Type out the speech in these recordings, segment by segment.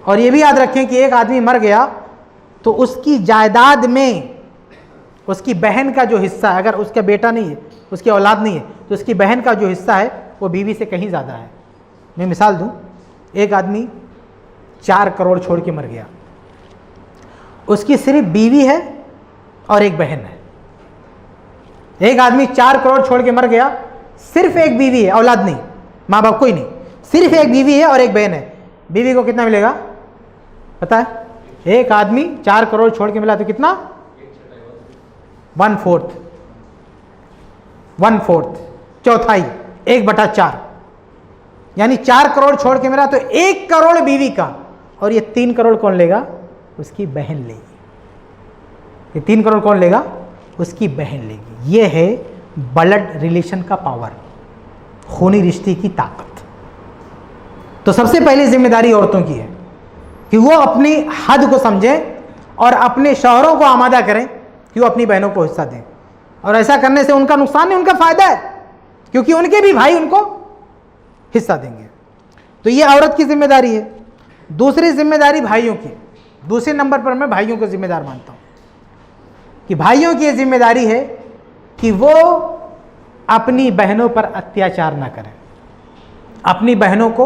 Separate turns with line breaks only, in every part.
اور یہ بھی یاد رکھیں کہ ایک آدمی مر گیا تو اس کی جائیداد میں اس کی بہن کا جو حصہ ہے، اگر اس کا بیٹا نہیں ہے، اس کی اولاد نہیں ہے، تو اس کی بہن کا جو حصہ ہے وہ بیوی سے کہیں زیادہ ہے۔ میں مثال دوں، ایک آدمی 4 کروڑ چھوڑ کے مر گیا، اس کی صرف بیوی ہے اور ایک بہن ہے۔ ایک آدمی 4 کروڑ چھوڑ کے مر گیا، صرف ایک بیوی ہے، اولاد نہیں، ماں باپ کوئی نہیں، صرف ایک بیوی ہے اور ایک بہن ہے۔ بیوی کو کتنا ملے گا پتہ ہے؟ ایک آدمی 4 کروڑ چھوڑ کے ملا تو کتنا؟ 1/4 چوتھائی، 1/4، یعنی 4 کروڑ چھوڑ کے ملا تو 1 کروڑ بیوی کا، اور یہ 3 کروڑ کون لے گا؟ اس کی بہن لے گی۔ یہ 3 کروڑ کون لے گا؟ اس کی بہن لے گی۔ یہ ہے بلڈ ریلیشن کا پاور، خونی رشتے کی طاقت۔ تو سب سے پہلی ذمہ داری عورتوں کی ہے کہ وہ اپنی حد کو سمجھیں اور اپنے شوہروں کو آمادہ کریں کہ وہ اپنی بہنوں کو حصہ دیں، اور ایسا کرنے سے ان کا نقصان نہیں، ان کا فائدہ ہے، کیونکہ ان کے بھی بھائی ان کو حصہ دیں گے۔ تو یہ عورت کی ذمہ داری ہے۔ دوسری ذمہ داری بھائیوں کی، دوسرے نمبر پر میں بھائیوں کو ذمہ دار مانتا ہوں کہ بھائیوں کی یہ ذمہ داری ہے کہ وہ اپنی بہنوں پر اتیاچار نہ کریں، اپنی بہنوں کو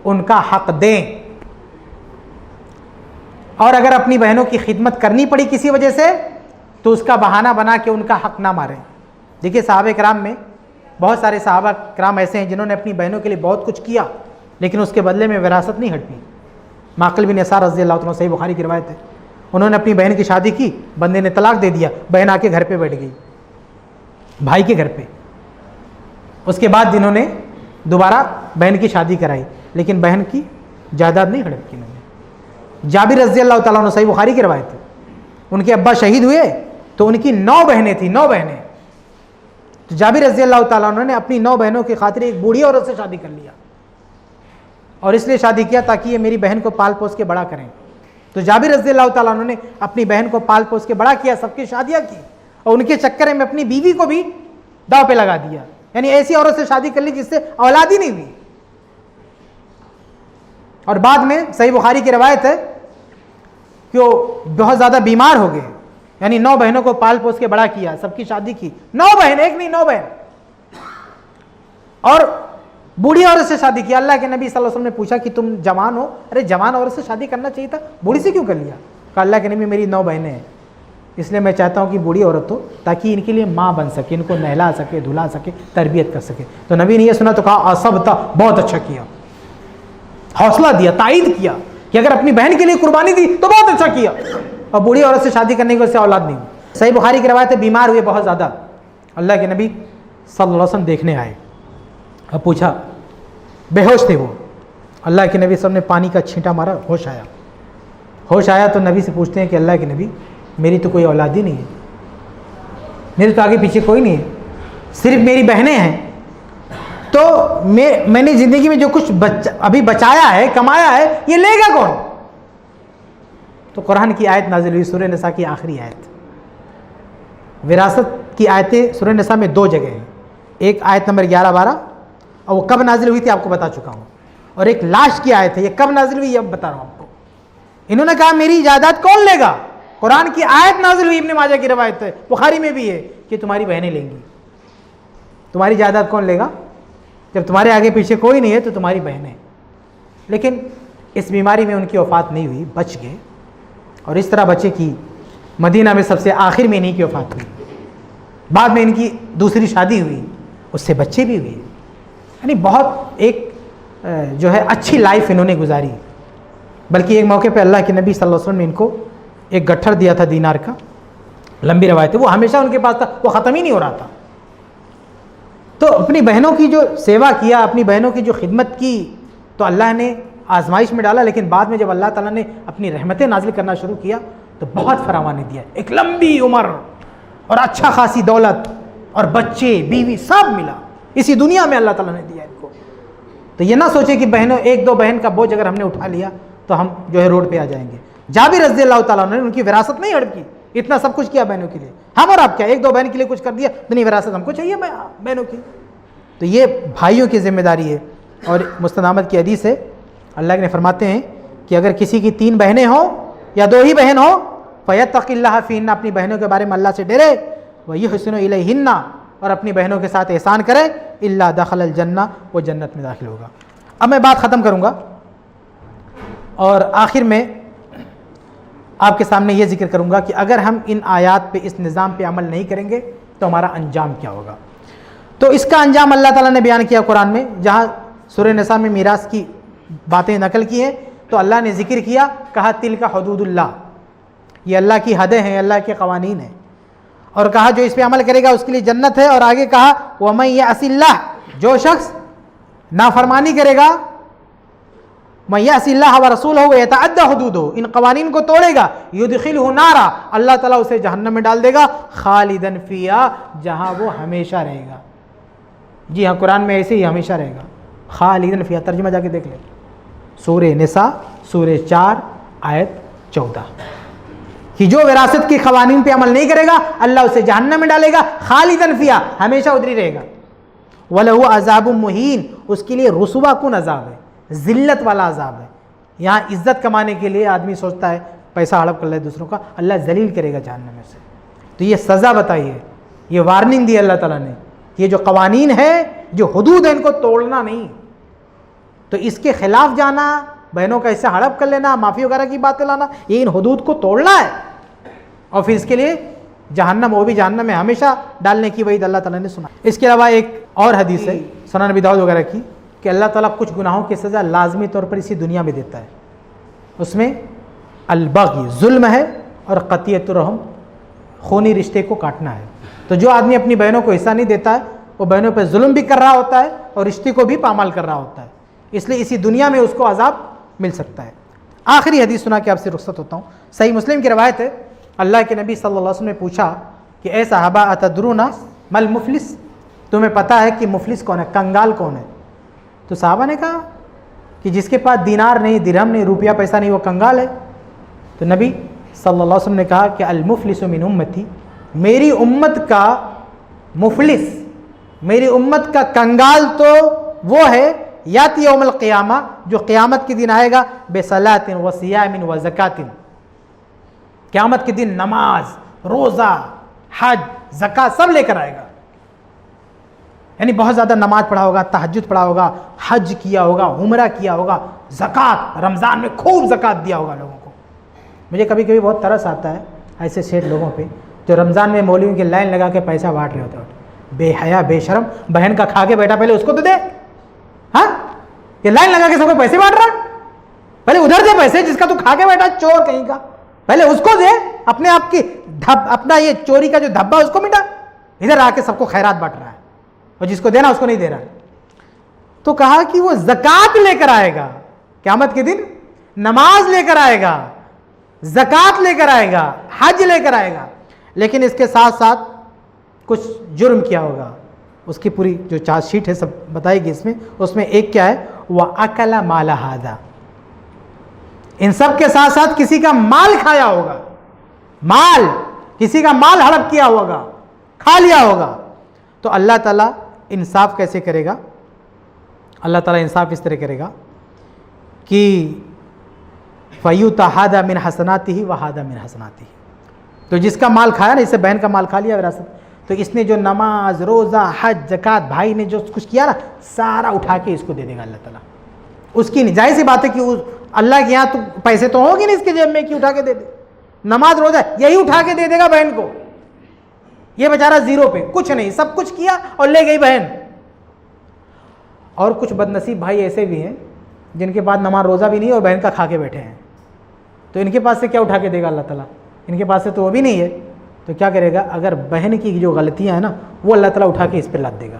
ان کا حق دیں، اور اگر اپنی بہنوں کی خدمت کرنی پڑی کسی وجہ سے تو اس کا بہانہ بنا کے ان کا حق نہ ماریں۔ دیکھیے صحابہ کرام میں بہت سارے صحابہ کرام ایسے ہیں جنہوں نے اپنی بہنوں کے لیے بہت کچھ کیا، لیکن اس کے بدلے میں وراثت نہیں ہڑپی۔ معقل بن یسار رضی اللہ عنہ، صحیح بخاری کی روایت ہے، انہوں نے اپنی بہن کی شادی کی، بندے نے طلاق دے دیا، بہن آ کے گھر پہ بیٹھ گئی، بھائی کے گھر پہ۔ اس کے بعد انہوں نے دوبارہ بہن کی شادی کرائی، لیکن بہن کی جائیداد نہیں ہڑپ کی انہوں نے۔ جابر رضی اللہ تعالیٰ عنہ، صحیح بخاری کی روایت ہے، ان کے ابا شہید ہوئے تو ان کی 9 بہنیں تھیں، 9 بہنیں۔ تو جابر رضی اللہ تعالیٰ عنہ نے اپنی 9 بہنوں کی خاطر ایک بوڑھی عورت سے شادی کر لیا، اور اس لیے شادی کیا تاکہ یہ میری بہن کو پال پوس کے بڑا کریں۔ تو جابر رضی اللہ تعالیٰ عنہ نے اپنی بہن کو پال پوس کے بڑا کیا، سب کی شادیاں کی، اور ان کے چکر میں اپنی بیوی کو بھی داؤ پہ لگا دیا، یعنی ایسی عورت سے شادی کر لی جس سے اولاد ہی نہیں ہوئی۔ اور بعد میں صحیح بخاری کی روایت ہے کہ وہ بہت زیادہ بیمار ہو گئے، یعنی 9 بہنوں کو پال پوس کے بڑا کیا، سب کی شادی کی، 9 بہن، ایک نہیں 9 بہن، اور بوڑھی عورت سے شادی کی۔ اللہ کے نبی صلی اللہ علیہ وسلم نے پوچھا کہ تم جوان ہو، ارے جوان عورت سے شادی کرنا چاہیے تھا، بوڑھی سے کیوں کر لیا؟ کہا اللہ کے نبی میری 9 بہنیں ہیں، اس لیے میں چاہتا ہوں کہ بوڑھی عورت ہو تاکہ ان کے لیے ماں بن سکے، ان کو نہلا سکے، دھلا سکے، تربیت کر سکے۔ تو نبی نے یہ سنا تو کہا اصبتا، بہت اچھا کیا، حوصلہ دیا، تائید کیا کہ اگر اپنی بہن کے لیے قربانی دی تو بہت اچھا کیا، اور بوڑھی عورت سے شادی کرنے کی وجہ سے اولاد نہیں ہوئی۔ صحیح بخاری کی روایت ہے، بیمار ہوئے بہت زیادہ، اللہ کے نبی صلی اللہ علیہ وسلم دیکھنے آئے، اب پوچھا، بے ہوش تھے وہ، اللہ کے نبی صلی اللہ علیہ وسلم نے پانی کا چھینٹا مارا، ہوش آیا۔ ہوش آیا تو نبی سے پوچھتے ہیں کہ اللہ کے نبی میری تو کوئی اولاد ہی نہیں ہے، میرے تو آگے پیچھے کوئی نہیں ہے، صرف میری بہنیں ہیں، تو میں نے زندگی میں جو کچھ ابھی بچایا ہے، کمایا ہے، یہ لے گا کون؟ تو قرآن کی آیت نازل ہوئی، سورہ نساء کی آخری آیت۔ وراثت کی آیتیں سورہ نساء میں 2 جگہ ہیں، ایک آیت نمبر 11-12، اور وہ کب نازل ہوئی تھی آپ کو بتا چکا ہوں، اور ایک لاسٹ کی آیت ہے، یہ کب نازل ہوئی یہ اب بتا رہا ہوں آپ کو۔ انہوں نے کہا میری جائیداد کون لے گا؟ قرآن کی آیت نازل ہوئی، ابن ماجہ کی روایت ہے، بخاری میں بھی ہے کہ تمہاری بہنیں لیں گی۔ تمہاری جائیداد کون لے گا؟ جب تمہارے آگے پیچھے کوئی نہیں ہے تو تمہاری بہنیں۔ لیکن اس بیماری میں ان کی وفات نہیں ہوئی، بچ گئے، اور اس طرح بچے کی مدینہ میں سب سے آخر میں انہیں کی وفات ہوئی، بعد میں ان کی دوسری شادی ہوئی، اس سے بچے بھی ہوئے، یعنی بہت ایک جو ہے اچھی لائف انہوں نے گزاری۔ بلکہ ایک موقع پہ اللہ کے نبی صلی اللہ علیہ وسلم نے ان کو ایک گٹھر دیا تھا دینار کا، لمبی روایت ہے، وہ ہمیشہ ان کے پاس تھا، وہ ختم ہی نہیں ہو رہا تھا۔ تو اپنی بہنوں کی جو سیوا کیا، اپنی بہنوں کی جو خدمت کی، تو اللہ نے آزمائش میں ڈالا، لیکن بعد میں جب اللہ تعالیٰ نے اپنی رحمتیں نازل کرنا شروع کیا تو بہت فراوان نے دیا، ایک لمبی عمر اور اچھا خاصی دولت اور بچے بیوی سب ملا، اسی دنیا میں اللہ تعالیٰ نے دیا ان کو۔ تو یہ نہ سوچے کہ بہنوں 1-2 بہن کا بوجھ اگر ہم نے اٹھا لیا تو ہم جو ہے روڈ پہ آ جائیں گے۔ جابر رضی اللہ تعالیٰ عنہ نے ان کی وراثت نہیں ہڑپ کی، اتنا سب کچھ کیا بہنوں کے لیے، ہم اور آپ کیا 1-2 بہن کے لیے کچھ کر دیا، اتنی وراثت ہم کو چاہیے بہنوں کی۔ تو یہ بھائیوں کی ذمہ داری ہے، اور مستند احمد کی حدیث ہے، اللہ نے فرماتے ہیں کہ اگر کسی کی 3 بہنیں ہوں یا 2 ہی بہن ہو، فیتق اللہ فیہن، اپنی بہنوں کے بارے میں اللہ سے ڈرے، ویحسن الیہن، اور اپنی بہنوں کے ساتھ احسان کرے، الا دخل الجنہ، وہ جنت میں داخل ہوگا۔ اب میں بات ختم کروں گا اور آخر میں آپ کے سامنے یہ ذکر کروں گا کہ اگر ہم ان آیات پہ، اس نظام پہ عمل نہیں کریں گے تو ہمارا انجام کیا ہوگا۔ تو اس کا انجام اللہ تعالیٰ نے بیان کیا قرآن میں، جہاں سورہ نساء میں میراث کی باتیں نقل کی ہیں تو اللہ نے ذکر کیا، کہا تلک حدود اللہ، یہ اللہ کی حدیں ہیں، اللہ کے قوانین ہیں، اور کہا جو اس پہ عمل کرے گا اس کے لیے جنت ہے، اور آگے کہا وَمَن يَعْصِ اللَّهَ، جو شخص نافرمانی کرے گا، مَن يَعْصِ اللَّهَ وَرَسُولَهُ وَيَتَعَدَّ حُدُودَهُ، ان قوانین کو توڑے گا، يُدْخِلْهُ نَارًا، اللہ تعالیٰ اسے جہنم میں ڈال دے گا، خالداً فِيهَا، جہاں وہ ہمیشہ رہے گا۔ جی ہاں، قرآن میں ایسے ہی ہمیشہ رہے گا، خالداً فِيهَا، ترجمہ جا کے دیکھ لیں، سورہ نساء سورہ 4 آیت 14، کہ جو وراثت کے قوانین پہ عمل نہیں کرے گا اللہ اسے جہنم میں ڈالے گا، خالداً فیہا، ہمیشہ ادھر رہے گا۔ وَلَهُ عَذَابٌ مُهِینٌ، اس کے لیے رسوا کن عذاب ہے، ذلت والا عذاب ہے۔ یہاں عزت کمانے کے لیے آدمی سوچتا ہے پیسہ ہڑپ کر لے دوسروں کا، اللہ ذلیل کرے گا جہنم میں سے۔ تو یہ سزا بتائی ہے، یہ وارننگ دی اللہ تعالیٰ نے، یہ جو قوانین ہے، جو حدود ہیں، ان کو توڑنا نہیں۔ تو اس کے خلاف جانا، بہنوں کا حصہ ہڑپ کر لینا، معافی وغیرہ کی باتیں لانا، یہ ان حدود کو توڑنا ہے، اور پھر اس کے لیے جہنم، وہ بھی جہنم میں ہمیشہ ڈالنے کی وعید اللہ تعالیٰ نے سنا۔ اس کے علاوہ ایک اور حدیث ہے سنن ابی داؤد وغیرہ کی، کہ اللہ تعالیٰ کچھ گناہوں کی سزا لازمی طور پر اسی دنیا میں دیتا ہے۔ اس میں البغی ظلم ہے، اور قطیعۃ الرحم خونی رشتے کو کاٹنا ہے۔ تو جو آدمی اپنی بہنوں کو حصہ نہیں دیتا ہے وہ بہنوں پہ ظلم بھی کر رہا ہوتا ہے اور رشتے کو بھی پامال کر رہا ہوتا ہے، اس لیے اسی دنیا میں اس کو عذاب مل سکتا ہے۔ آخری حدیث سنا کے آپ سے رخصت ہوتا ہوں۔ صحیح مسلم کی روایت ہے، اللہ کے نبی صلی اللہ علیہ وسلم نے پوچھا کہ اے صحابہ اتدرون ما المفلس، تمہیں پتہ ہے کہ مفلس کون ہے، کنگال کون ہے؟ تو صحابہ نے کہا کہ جس کے پاس دینار نہیں، درہم نہیں، روپیہ پیسہ نہیں، وہ کنگال ہے۔ تو نبی صلی اللہ علیہ وسلم نے کہا کہ المفلس من امتی، میری امت کا مفلس، میری امت کا کنگال تو وہ ہے یاتی یوم القیامہ، جو قیامت کے دن آئے گا، بصلاۃ و صیام و زکوٰۃ، قیامت کے دن نماز، روزہ، حج، زکوٰۃ سب لے کر آئے گا، یعنی بہت زیادہ نماز پڑھا ہوگا، تہجد پڑھا ہوگا، حج کیا ہوگا، عمرہ کیا ہوگا، زکوٰۃ، رمضان میں خوب زکوٰۃ دیا ہوگا لوگوں کو۔ مجھے کبھی کبھی بہت ترس آتا ہے ایسے سیٹ لوگوں پہ جو رمضان میں مولویوں کی لائن لگا کے پیسہ بانٹ رہے ہوتے ہیں، بے حیا بے شرم، بہن کا کھا کے بیٹا پہلے اس کو تو دے، ہاں یہ لائن لگا کے سب کو پیسے بانٹ رہا، پہلے ادھر دے پیسے، جس کا تو کھا کے بیٹا چور کہیں کا، پہلے اس کو دے، اپنے آپ کی اپنا یہ چوری کا جو دھبا اس کو مٹا، ادھر آ کے سب کو خیرات بانٹ رہا ہے، اور جس کو دینا اس کو نہیں دے رہا ہے۔ تو کہا کہ وہ زکوٰۃ لے کر آئے گا قیامت کے دن، نماز لے کر آئے گا، زکوٰۃ لے کر آئے گا، حج لے کر آئے گا، لیکن اس کے ساتھ ساتھ کچھ جرم کیا ہوگا، اس کی پوری جو چارج شیٹ ہے سب بتائے گی اس میں ایک کیا ہے، وَأَكَلَ مَالَ هَذَا، ان سب کے ساتھ ساتھ کسی کا مال کھایا ہوگا، مال، کسی کا مال ہڑپ کیا ہوگا، کھا لیا ہوگا۔ تو اللہ تعالیٰ انصاف کیسے کرے گا؟ اللہ تعالیٰ انصاف اس طرح کرے گا کہ فَيُؤْتَى هَذَا مِنْ حَسَنَاتِهِ وَهَذَا مِنْ حَسَنَاتِهِ، تو جس کا مال کھایا نا، اس سے بہن کا مال کھا لیا وراثت، تو اس نے جو نماز، روزہ، حج، زکوٰۃ، بھائی نے جو کچھ کیا نا، سارا اٹھا کے اس کو دے دے گا اللہ تعالیٰ۔ اس کی جائز سی بات ہے کہ اللہ کے یہاں تو پیسے تو ہوں گے نہیں اس کے جیب میں کہ اٹھا کے دے دے، نماز روزہ یہی اٹھا کے دے دے گا بہن کو، یہ بیچارہ زیرو پہ، کچھ نہیں، سب کچھ کیا اور لے گئی بہن۔ اور کچھ بدنصیب بھائی ایسے بھی ہیں جن کے پاس نماز روزہ بھی نہیں اور بہن کا کھا کے بیٹھے ہیں، تو ان کے پاس سے کیا اٹھا کے دے گا اللہ تعالیٰ؟ ان کے پاس سے تو وہ بھی نہیں ہے، تو کیا کرے گا؟ اگر بہن کی جو غلطیاں ہیں نا وہ اللہ تعالیٰ اٹھا کے اس پہ لاد دے گا۔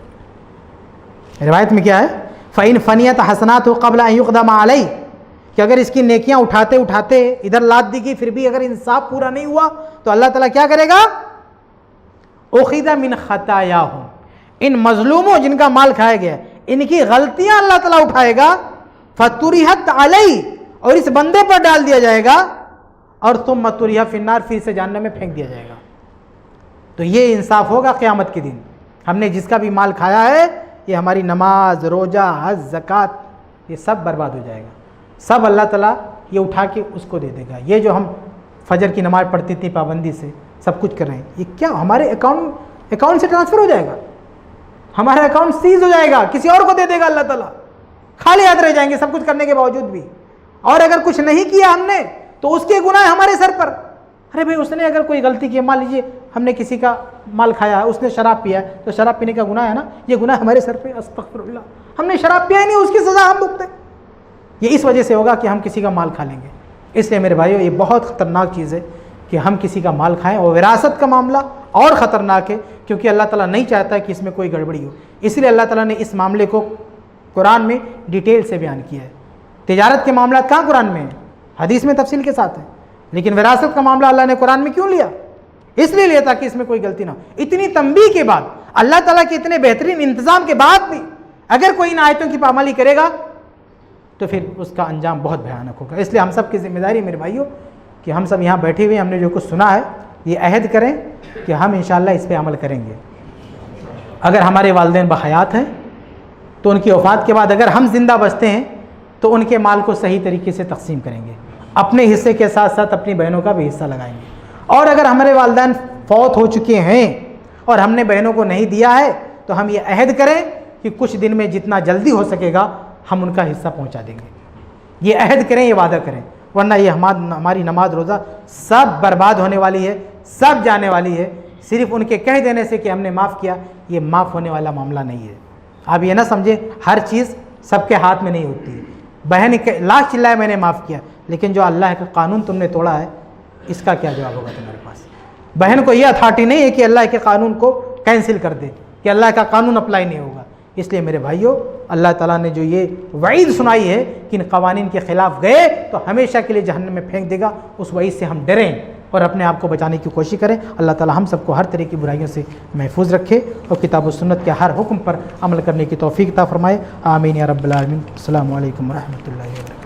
روایت میں کیا ہے، فَإِنْ فَنِيَتْ حَسَنَاتُهُ قَبْلَ أَنْ يُقْدَمَ عَلَيْهِ، کہ اگر اس کی نیکیاں اٹھاتے اٹھاتے ادھر لاد دی گئی، پھر بھی اگر انصاف پورا نہیں ہوا تو اللہ تعالیٰ کیا کرے گا؟ أُخِذَ مِنْ خَطَايَاهُمْ، ان مظلوموں جن کا مال کھایا گیا ان کی غلطیاں اللہ تعالیٰ اٹھائے گا، فَطُرِحَتْ عَلَيْهِ، اور اس بندے پر ڈال دیا جائے گا، اور ثُمَّ طُرِحَ فِي النَّارِ، پھر سے جہنم میں پھینک دیا جائے گا۔ تو یہ انصاف ہوگا قیامت کے دن، ہم نے جس کا بھی مال کھایا ہے، یہ ہماری نماز، روزہ، حج، زکوٰۃ، یہ سب برباد ہو جائے گا، سب اللہ تعالیٰ یہ اٹھا کے اس کو دے دے گا. یہ جو ہم فجر کی نماز پڑھتی تھی پابندی سے سب کچھ کر رہے ہیں, یہ کیا ہمارے اکاؤنٹ سے ٹرانسفر ہو جائے گا, ہمارا اکاؤنٹ سیز ہو جائے گا, کسی اور کو دے دے گا اللہ تعالیٰ, خالی ہاتھ رہ جائیں گے سب کچھ کرنے کے باوجود بھی. اور اگر کچھ نہیں کیا ہم نے تو اس کے گناہ ہمارے سر پر. ارے بھائی اس نے اگر کوئی غلطی کی, مان لیجیے ہم نے کسی کا مال کھایا ہے, اس نے شراب پیا ہے, تو شراب پینے کا گناہ ہے نا, یہ گناہ ہمارے سر پہ. استغفر اللہ, ہم نے شراب پیا ہی نہیں, اس کی سزا ہم بھگتیں. یہ اس وجہ سے ہوگا کہ ہم کسی کا مال کھا لیں گے. اس لیے میرے بھائیو یہ بہت خطرناک چیز ہے کہ ہم کسی کا مال کھائیں, اور وراثت کا معاملہ اور خطرناک ہے کیونکہ اللہ تعالیٰ نہیں چاہتا کہ اس میں کوئی گڑبڑی ہو. اس لیے اللہ تعالیٰ نے اس معاملے کو قرآن میں ڈیٹیل سے بیان کیا ہے. تجارت کے معاملات کہاں قرآن میں ہیں, حدیث میں تفصیل کے ساتھ ہیں, لیکن وراثت کا معاملہ اللہ نے قرآن میں کیوں لیا؟ اس لیے لیا تاکہ اس میں کوئی غلطی نہ ہو. اتنی تنبیہ کے بعد, اللہ تعالیٰ کے اتنے بہترین انتظام کے بعد بھی اگر کوئی ان آیتوں کی پامالی کرے گا تو پھر اس کا انجام بہت بھیانک ہوگا. اس لیے ہم سب کی ذمہ داری ہے میرے بھائیوں کہ ہم سب یہاں بیٹھے ہوئے ہم نے جو کچھ سنا ہے یہ عہد کریں کہ ہم انشاءاللہ اس پہ عمل کریں گے. اگر ہمارے والدین بحیات ہیں تو ان کی وفات کے بعد اگر ہم زندہ بچتے ہیں تو ان کے مال کو صحیح طریقے سے تقسیم کریں گے, اپنے حصے کے ساتھ ساتھ اپنی بہنوں کا بھی حصہ لگائیں گے. اور اگر ہمارے والدین فوت ہو چکے ہیں اور ہم نے بہنوں کو نہیں دیا ہے تو ہم یہ عہد کریں کہ کچھ دن میں جتنا جلدی ہو سکے گا ہم ان کا حصہ پہنچا دیں گے. یہ عہد کریں, یہ وعدہ کریں, ورنہ یہ ہماری نماز روزہ سب برباد ہونے والی ہے, سب جانے والی ہے. صرف ان کے کہہ دینے سے کہ ہم نے معاف کیا, یہ معاف ہونے والا معاملہ نہیں ہے. آپ یہ نہ سمجھیں ہر چیز سب کے ہاتھ میں نہیں ہوتی ہے. بہن لاکھ چلائے میں نے معاف کیا, لیکن جو اللہ کا قانون تم نے توڑا ہے اس کا کیا جواب ہوگا تمہارے پاس؟ بہن کو یہ اتھارٹی نہیں ہے کہ اللہ کے قانون کو کینسل کر دے, کہ اللہ کا قانون اپلائی نہیں ہوگا. اس لیے میرے بھائیوں اللہ تعالیٰ نے جو یہ وعید سنائی ہے کہ ان قوانین کے خلاف گئے تو ہمیشہ کے لیے جہنم میں پھینک دے گا, اس وعید سے ہم ڈریں اور اپنے آپ کو بچانے کی کوشش کریں. اللہ تعالیٰ ہم سب کو ہر طرح کی برائیوں سے محفوظ رکھے اور کتاب و سنت کے ہر حکم پر عمل کرنے کی توفیق عطا فرمائے. آمین یا رب العالمین. السلام علیکم ورحمۃ اللہ وبرکاتہ.